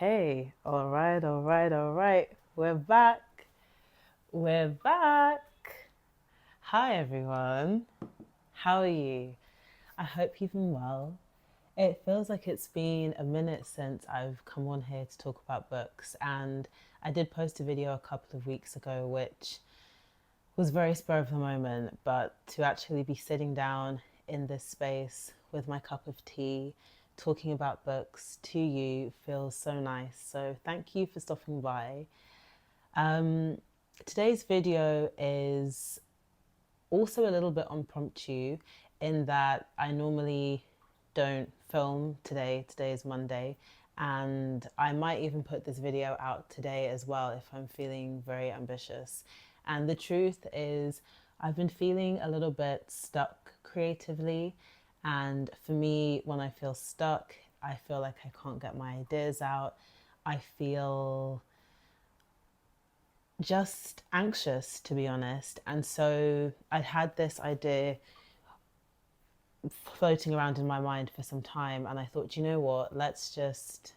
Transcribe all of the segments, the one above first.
Hey, all right. We're back. We're back. Hi, everyone. How are you? I hope you've been well. It feels like it's been a minute since I've come on here to talk about books, and I did post a video a couple of weeks ago, which was very spur of the moment, but to actually be sitting down in this space with my cup of tea, talking about books to you feels so nice. So thank you for stopping by. Um, Today's video is also a little bit impromptu in that I normally don't film today. Today is Monday. And I might even put this video out today as well if I'm feeling very ambitious. And the truth is, I've been feeling a little bit stuck creatively. And for me, when I feel stuck, I feel like I can't get my ideas out. I feel just anxious, to be honest. And so I'd had this idea floating around in my mind for some time, and I thought, you know what, let's just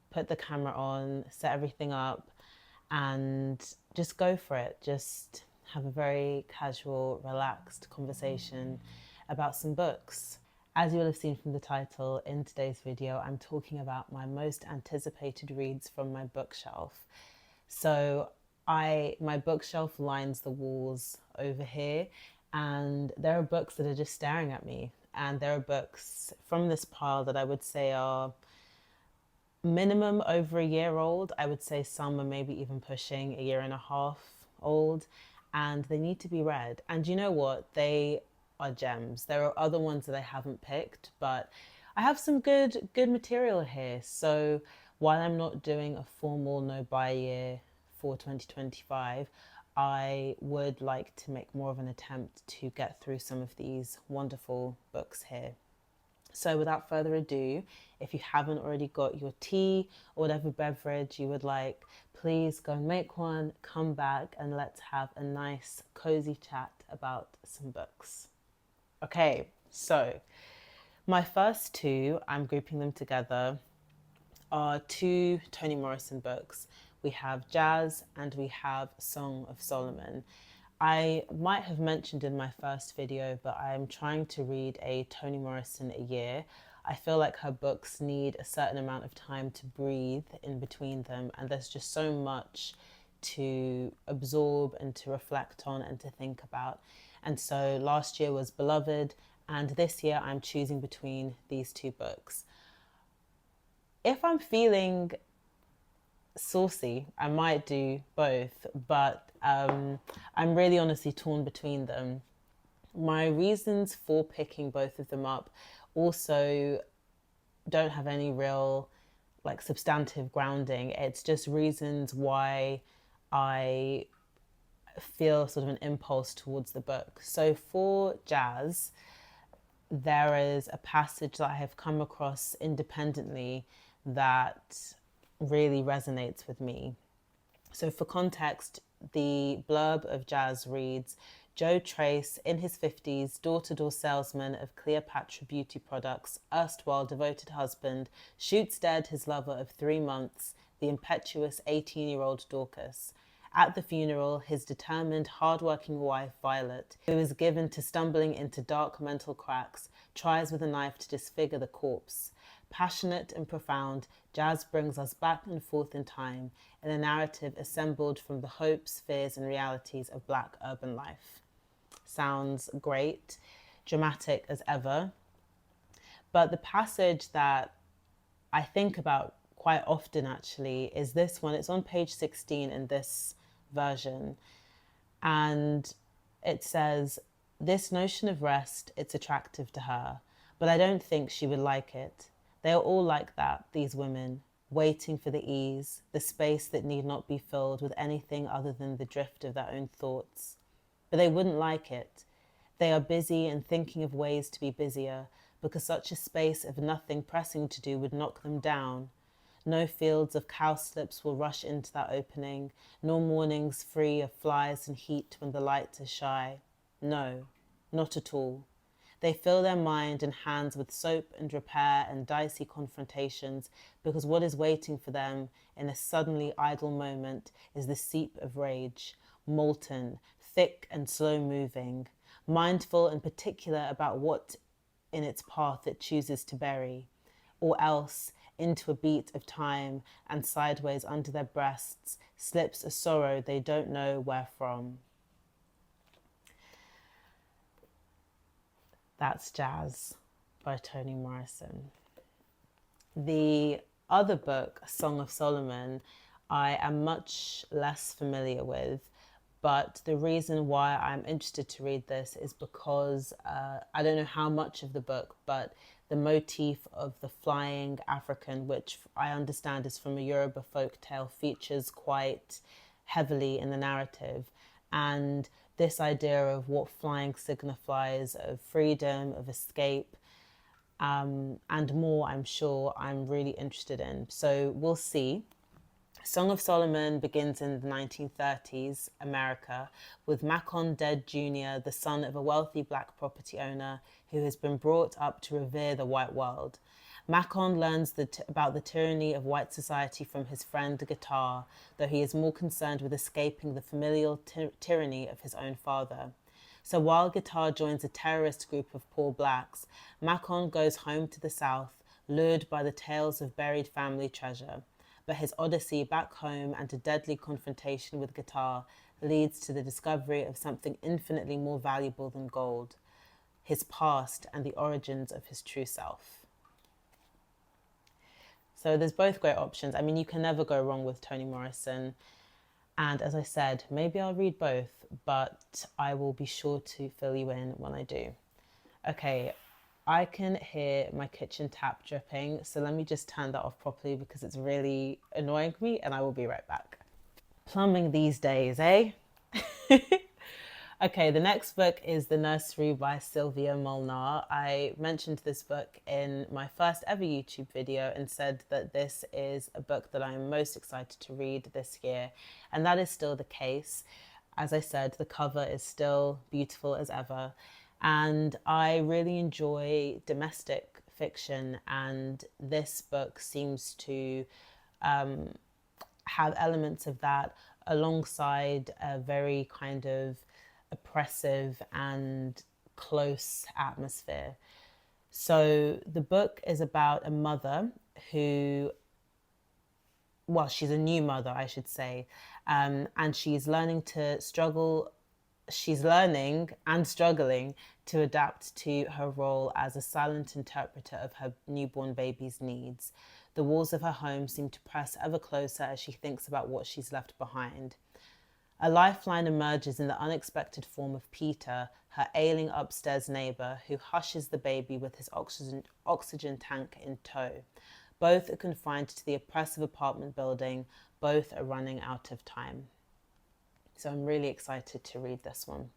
put the camera on, set everything up, and just go for it. Just have a very casual, relaxed conversation about some books. As you will have seen from the title, in today's video, I'm talking about my most anticipated reads from my bookshelf. So my bookshelf lines the walls over here, and there are books that are just staring at me. And there are books from this pile that I would say are minimum over a year old. I would say some are maybe even pushing a year and a half old, and they need to be read. And you know what? They are gems. There are other ones that I haven't picked, but I have some good material here. So while I'm not doing a formal no buy year for 2025, I would like to make more of an attempt to get through some of these wonderful books here. So without further ado, if you haven't already got your tea or whatever beverage you would like, please go and make one, come back, and let's have a nice cozy chat about some books. Okay, so my first two, I'm grouping them together, are two Toni Morrison books. We have Jazz and we have Song of Solomon. I might have mentioned in my first video, but I'm trying to read a Toni Morrison a year. I feel like her books need a certain amount of time to breathe in between them, and there's just so much to absorb and to reflect on and to think about. And so last year was Beloved, and this year I'm choosing between these two books. If I'm feeling saucy, I might do both, but I'm really honestly torn between them. My reasons for picking both of them up also don't have any real like substantive grounding. It's just reasons why I feel sort of an impulse towards the book. So for Jazz, there is a passage that I have come across independently that really resonates with me. So, for context, the blurb of Jazz reads: Joe Trace, in his 50s, door to door salesman of Cleopatra Beauty Products, erstwhile devoted husband, shoots dead his lover of 3 months, the impetuous 18-year-old Dorcas. At the funeral, his determined, hard-working wife, Violet, who is given to stumbling into dark mental cracks, tries with a knife to disfigure the corpse. Passionate and profound, Jazz brings us back and forth in time in a narrative assembled from the hopes, fears, and realities of Black urban life. Sounds great, dramatic as ever. But the passage that I think about quite often actually is this one. It's on page 16 in this version. And it says, this notion of rest, it's attractive to her, but I don't think she would like it. They are all like that, these women, waiting for the ease, the space that need not be filled with anything other than the drift of their own thoughts. But they wouldn't like it. They are busy and thinking of ways to be busier, because such a space of nothing pressing to do would knock them down. No fields of cowslips will rush into that opening, nor mornings free of flies and heat when the lights are shy. No, not at all. They fill their mind and hands with soap and repair and dicey confrontations, because what is waiting for them in a suddenly idle moment is the seep of rage, molten, thick and slow moving, mindful and particular about what in its path it chooses to bury, or else into a beat of time and sideways under their breasts slips a sorrow they don't know where from. That's Jazz by Toni Morrison. The other book, Song of Solomon, I am much less familiar with, but the reason why I'm interested to read this is because I don't know how much of the book, but the motif of the flying African, which I understand is from a Yoruba folk tale, features quite heavily in the narrative. And this idea of what flying signifies, of freedom, of escape, and more, I'm sure I'm really interested in. So we'll see. Song of Solomon begins in the 1930s, America, with Macon Dead Jr., the son of a wealthy black property owner who has been brought up to revere the white world. Macon learns about the tyranny of white society from his friend Guitar, though he is more concerned with escaping the familial tyranny of his own father. So while Guitar joins a terrorist group of poor blacks, Macon goes home to the South, lured by the tales of buried family treasure. But his odyssey back home and a deadly confrontation with Guitar leads to the discovery of something infinitely more valuable than gold, his past and the origins of his true self. So there's both great options. I mean, you can never go wrong with Toni Morrison. And as I said, maybe I'll read both, but I will be sure to fill you in when I do. Okay, I can hear my kitchen tap dripping, so let me just turn that off properly because it's really annoying me, and I will be right back. Plumbing these days, eh? Okay, the next book is The Nursery by Sylvia Molnar. I mentioned this book in my first ever YouTube video and said that this is a book that I'm most excited to read this year, and that is still the case. As I said, the cover is still beautiful as ever, and I really enjoy domestic fiction, and this book seems to have elements of that alongside a very kind of oppressive and close atmosphere. So the book is about a mother who, well, she's a new mother, I should say, and she's learning to struggle. She's learning and struggling to adapt to her role as a silent interpreter of her newborn baby's needs. The walls of her home seem to press ever closer as she thinks about what she's left behind. A lifeline emerges in the unexpected form of Peter, her ailing upstairs neighbour, who hushes the baby with his oxygen tank in tow. Both are confined to the oppressive apartment building. Both are running out of time. So I'm really excited to read this one.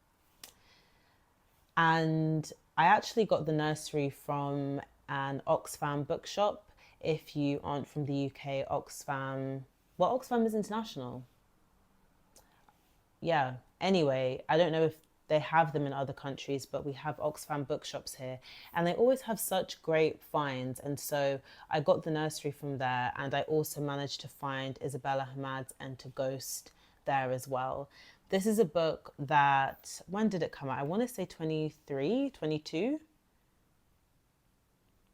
And I actually got The Nursery from an Oxfam bookshop. If you aren't from the UK, Oxfam is international. Yeah, anyway, I don't know if they have them in other countries, but we have Oxfam bookshops here, and they always have such great finds. And so I got The Nursery from there, and I also managed to find Isabella Hamad's Enter Ghost there as well. This is a book that, when did it come out? I want to say 23, 22.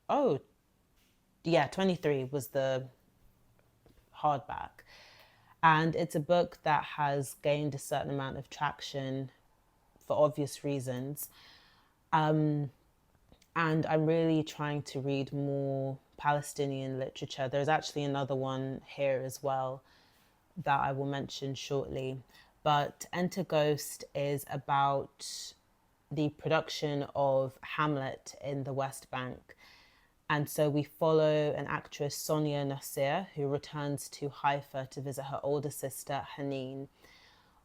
Oh, yeah, 23 was the hardback. And it's a book that has gained a certain amount of traction for obvious reasons. And I'm really trying to read more Palestinian literature. There's actually another one here as well that I will mention shortly. But Enter Ghost is about the production of Hamlet in the West Bank. And so we follow an actress, Sonia Nasir, who returns to Haifa to visit her older sister, Haneen.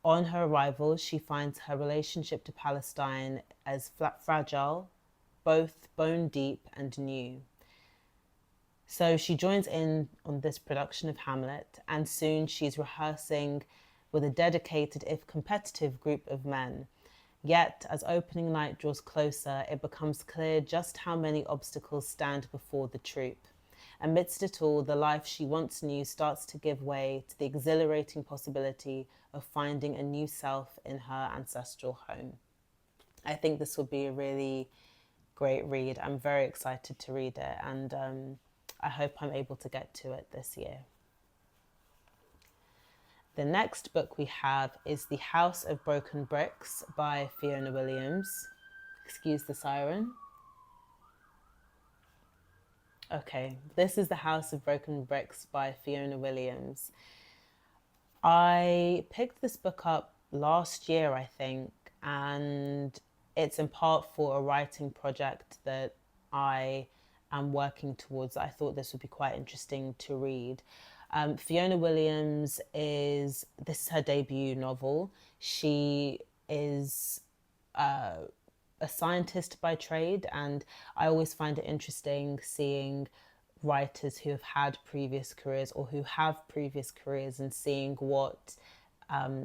On her arrival, she finds her relationship to Palestine as fragile, both bone deep and new. So she joins in on this production of Hamlet, and soon she's rehearsing with a dedicated, if competitive, group of men. Yet, as opening night draws closer, it becomes clear just how many obstacles stand before the troupe. Amidst it all, the life she once knew starts to give way to the exhilarating possibility of finding a new self in her ancestral home. I think this will be a really great read. I'm very excited to read it, and I hope I'm able to get to it this year. The next book we have is The House of Broken Bricks by Fiona Williams. Excuse the siren. Okay, this is The House of Broken Bricks by Fiona Williams. I picked this book up last year, I think, and it's in part for a writing project that I am working towards. I thought this would be quite interesting to read. Fiona Williams this is her debut novel. She is a scientist by trade, and I always find it interesting seeing writers who have had previous careers or who have previous careers and seeing what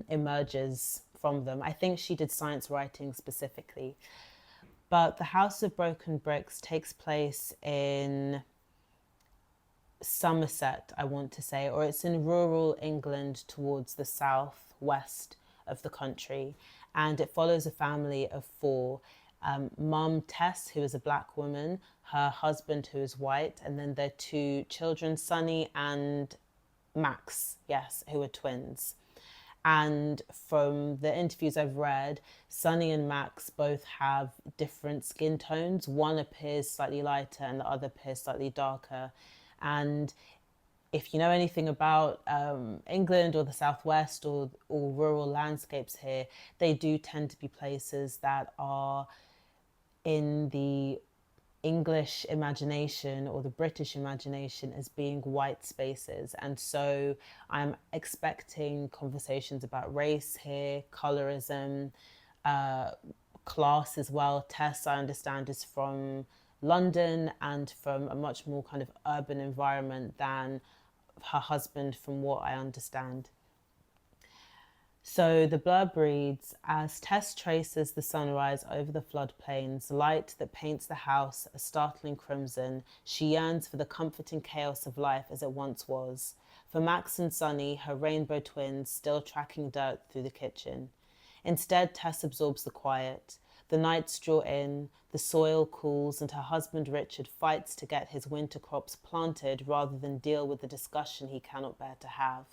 emerges from them. I think she did science writing specifically. But The House of Broken Bricks takes place in Somerset, I want to say, or it's in rural England towards the southwest of the country. And it follows a family of four. Mum Tess, who is a black woman, her husband, who is white, and then their two children, Sonny and Max, yes, who are twins. And from the interviews I've read, Sonny and Max both have different skin tones. One appears slightly lighter and the other appears slightly darker. And if you know anything about England or the Southwest or rural landscapes here, they do tend to be places that are in the English imagination or the British imagination as being white spaces. And so I'm expecting conversations about race here, colorism, class as well. Tess, I understand, is from London and from a much more kind of urban environment than her husband, from what I understand. So the blurb reads, as Tess traces the sunrise over the floodplains, light that paints the house a startling crimson, she yearns for the comforting chaos of life as it once was. For Max and Sonny, her rainbow twins, still tracking dirt through the kitchen. Instead, Tess absorbs the quiet. The nights draw in, the soil cools, and her husband Richard fights to get his winter crops planted rather than deal with the discussion he cannot bear to have.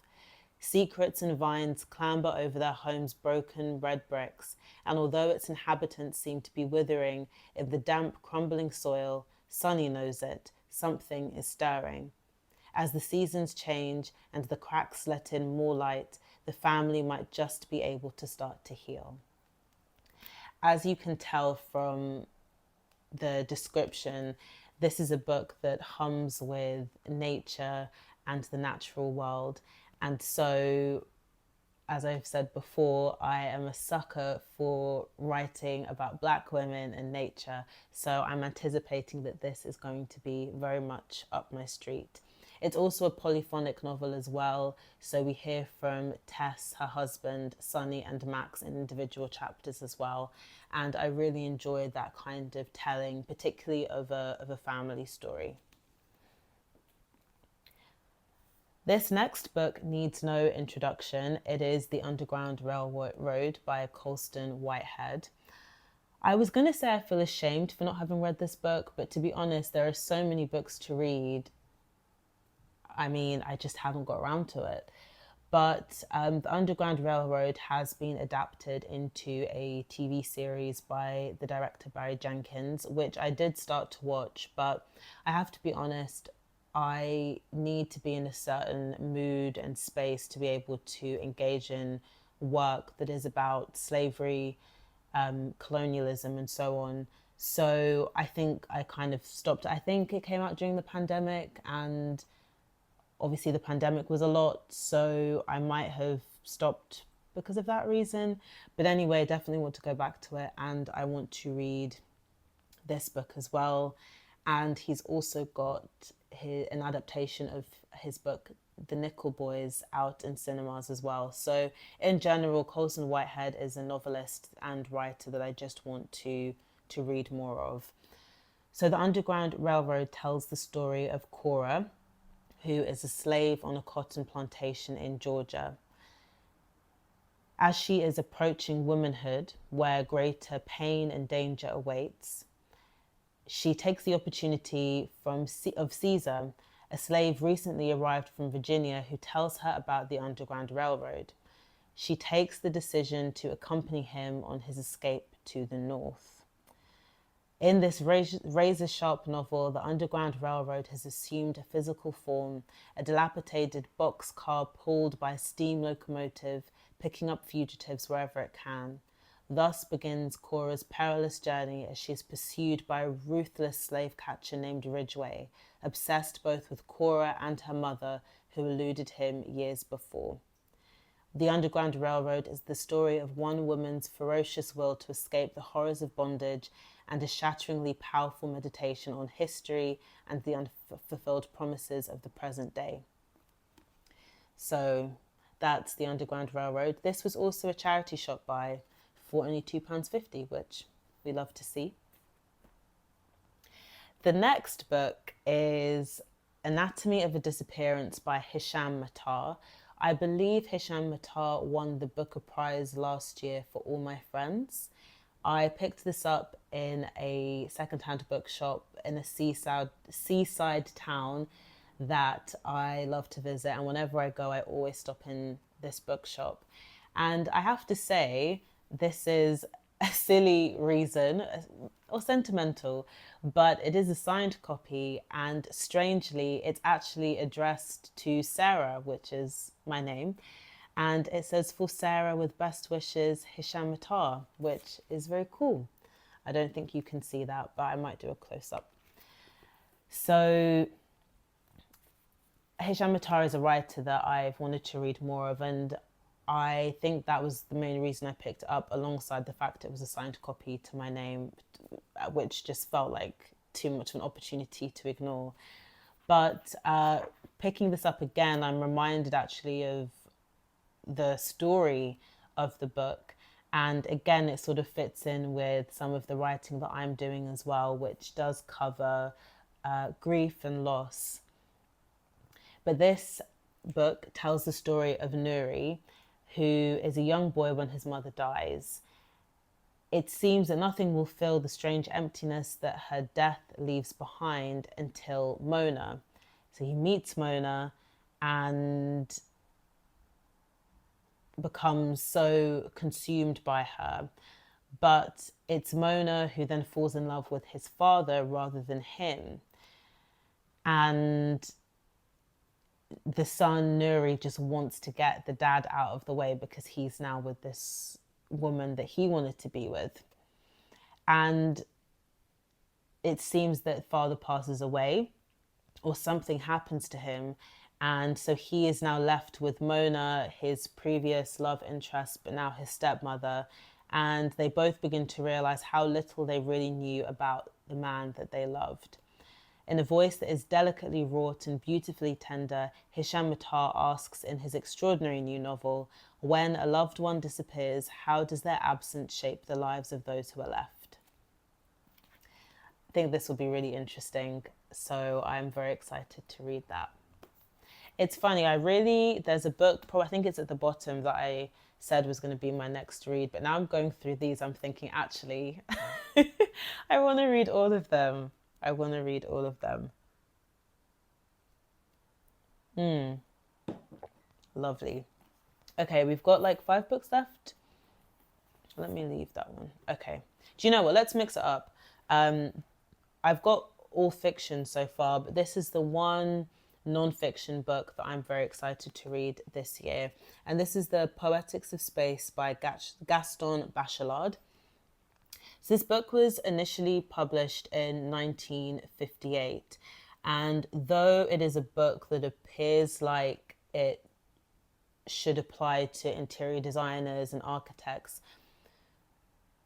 Secrets and vines clamber over their home's broken red bricks, and although its inhabitants seem to be withering in the damp, crumbling soil, Sonny knows it. Something is stirring. As the seasons change and the cracks let in more light, the family might just be able to start to heal. As you can tell from the description, this is a book that hums with nature and the natural world. And so, as I've said before, I am a sucker for writing about Black women and nature. So I'm anticipating that this is going to be very much up my street. It's also a polyphonic novel as well. So we hear from Tess, her husband, Sonny and Max in individual chapters as well. And I really enjoyed that kind of telling, particularly of a family story. This next book needs no introduction. It is The Underground Railroad by Colston Whitehead. I was going to say I feel ashamed for not having read this book, but to be honest, there are so many books to read. I mean, I just haven't got around to it. But The Underground Railroad has been adapted into a TV series by the director Barry Jenkins, which I did start to watch, but I have to be honest, I need to be in a certain mood and space to be able to engage in work that is about slavery, colonialism, and so on. So I think I kind of stopped. I think it came out during the pandemic, and obviously the pandemic was a lot, so I might have stopped because of that reason. But anyway, I definitely want to go back to it, and I want to read this book as well. And he's also got an adaptation of his book The Nickel Boys out in cinemas as well. So in general, Colson Whitehead is a novelist and writer that I just want to read more of. So the Underground Railroad tells the story of Cora, who is a slave on a cotton plantation in Georgia. As she is approaching womanhood, where greater pain and danger awaits, she takes the opportunity of Caesar, a slave recently arrived from Virginia, who tells her about the Underground Railroad. She takes the decision to accompany him on his escape to the north. In this razor-sharp novel, the Underground Railroad has assumed a physical form, a dilapidated boxcar pulled by a steam locomotive, picking up fugitives wherever it can. Thus begins Cora's perilous journey as she is pursued by a ruthless slave catcher named Ridgway, obsessed both with Cora and her mother, who eluded him years before. The Underground Railroad is the story of one woman's ferocious will to escape the horrors of bondage and a shatteringly powerful meditation on history and the unfulfilled promises of the present day. So that's the Underground Railroad. This was also a charity shop buy for only £2.50, which we love to see. The next book is Anatomy of a Disappearance by Hisham Matar. I believe Hisham Matar won the Booker Prize last year for All My Friends. I picked this up in a secondhand bookshop in a seaside town that I love to visit, and whenever I go I always stop in this bookshop. And I have to say, this is a silly reason or sentimental, but it is a signed copy, and strangely it's actually addressed to Sarah, which is my name, and it says, "For Sarah with best wishes, Hisham Matar," which is very cool. I don't think you can see that, but I might do a close-up. So Hisham Matar is a writer that I've wanted to read more of, and I think that was the main reason I picked it up, alongside the fact it was a signed copy to my name, which just felt like too much of an opportunity to ignore. But picking this up again, I'm reminded actually of the story of the book. And again, it sort of fits in with some of the writing that I'm doing as well, which does cover grief and loss. But this book tells the story of Nursery, who is a young boy when his mother dies. It seems that nothing will fill the strange emptiness that her death leaves behind until Mona. So he meets Mona and becomes so consumed by her. But it's Mona who then falls in love with his father rather than him. And the son, Nuri, just wants to get the dad out of the way because he's now with this woman that he wanted to be with. And it seems that father passes away or something happens to him. And so he is now left with Mona, his previous love interest, but now his stepmother. And they both begin to realize how little they really knew about the man that they loved. In a voice that is delicately wrought and beautifully tender, Hisham Matar asks in his extraordinary new novel, when a loved one disappears, how does their absence shape the lives of those who are left? I think this will be really interesting, so I'm very excited to read that. It's funny, there's a book, I think it's at the bottom, that I said was going to be my next read, but now I'm going through these, I'm thinking, actually, I want to read all of them. Lovely. Okay, we've got like 5 books left. Let me leave that one. Okay. Do you know what? Let's mix it up. I've got all fiction so far, but this is the one non-fiction book that I'm very excited to read this year. And this is the Poetics of Space by Gaston Bachelard. So this book was initially published in 1958, and though it is a book that appears like it should apply to interior designers and architects,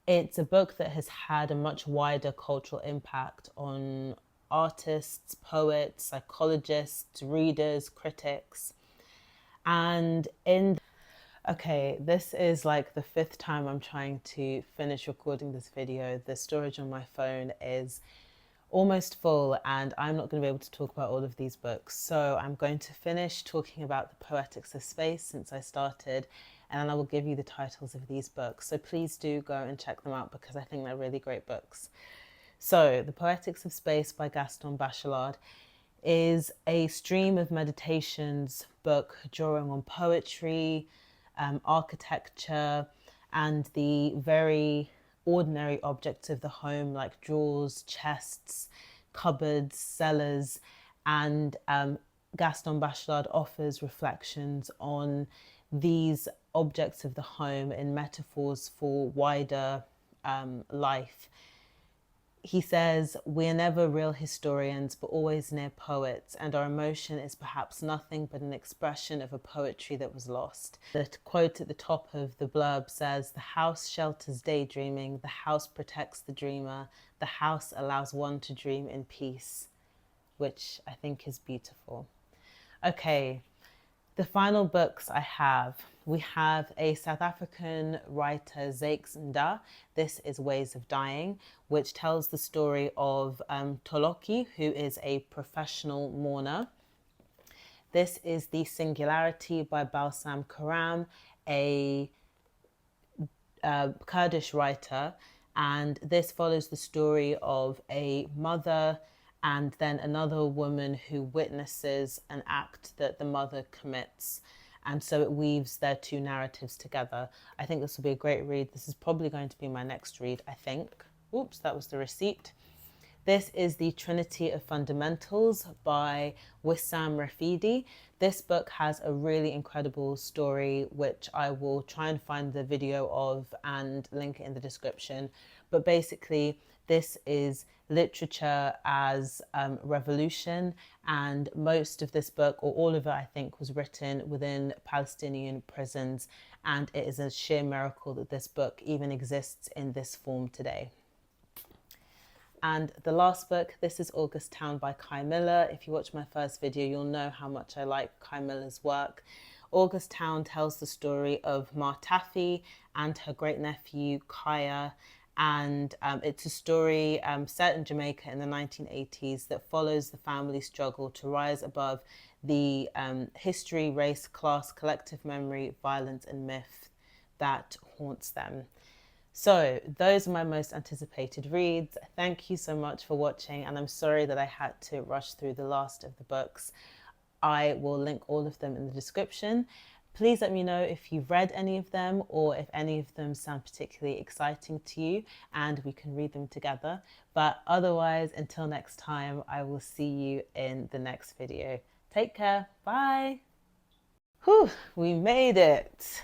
it's a book that has had a much wider cultural impact on artists, poets, psychologists, readers, critics. And okay, this is like the 5th time I'm trying to finish recording this video. The storage on my phone is almost full and I'm not going to be able to talk about all of these books. So I'm going to finish talking about the Poetics of Space since I started, and then I will give you the titles of these books. So please do go and check them out because I think they're really great books. So The Poetics of Space by Gaston Bachelard is a stream of meditations book drawing on poetry, architecture, and the very ordinary objects of the home like drawers, chests, cupboards, cellars, and Gaston Bachelard offers reflections on these objects of the home in metaphors for wider life. He says, "We are never real historians, but always near poets, and our emotion is perhaps nothing but an expression of a poetry that was lost." The quote at the top of the blurb says, "The house shelters daydreaming, the house protects the dreamer, the house allows one to dream in peace," which I think is beautiful. Okay, the final books I have, we have a South African writer, Zakes Nda. This is Ways of Dying, which tells the story of Toloki, who is a professional mourner. This is The Singularity by Balsam Karam, a Kurdish writer, and this follows the story of a mother and then another woman who witnesses an act that the mother commits. And so it weaves their two narratives together. I think this will be a great read. This is probably going to be my next read, I think. Oops, that was the receipt. This is The Trinity of Fundamentals by Wissam Rafidi. This book has a really incredible story, which I will try and find the video of and link it in the description. But basically, this is literature as revolution, and most of this book, or all of it, I think, was written within Palestinian prisons, and it is a sheer miracle that this book even exists in this form today. And the last book, this is Augustown by Kai Miller. If you watch my first video, you'll know how much I like Kai Miller's work. Augustown tells the story of Ma Taffy and her great-nephew Kaya, and it's a story set in Jamaica in the 1980s that follows the family struggle to rise above the history, race, class, collective memory, violence, and myth that haunts them. So those are my most anticipated reads. Thank you so much for watching, and I'm sorry that I had to rush through the last of the books. I will link all of them in the description. Please let me know if you've read any of them or if any of them sound particularly exciting to you, and we can read them together. But otherwise, until next time, I will see you in the next video. Take care. Bye. Whew, we made it.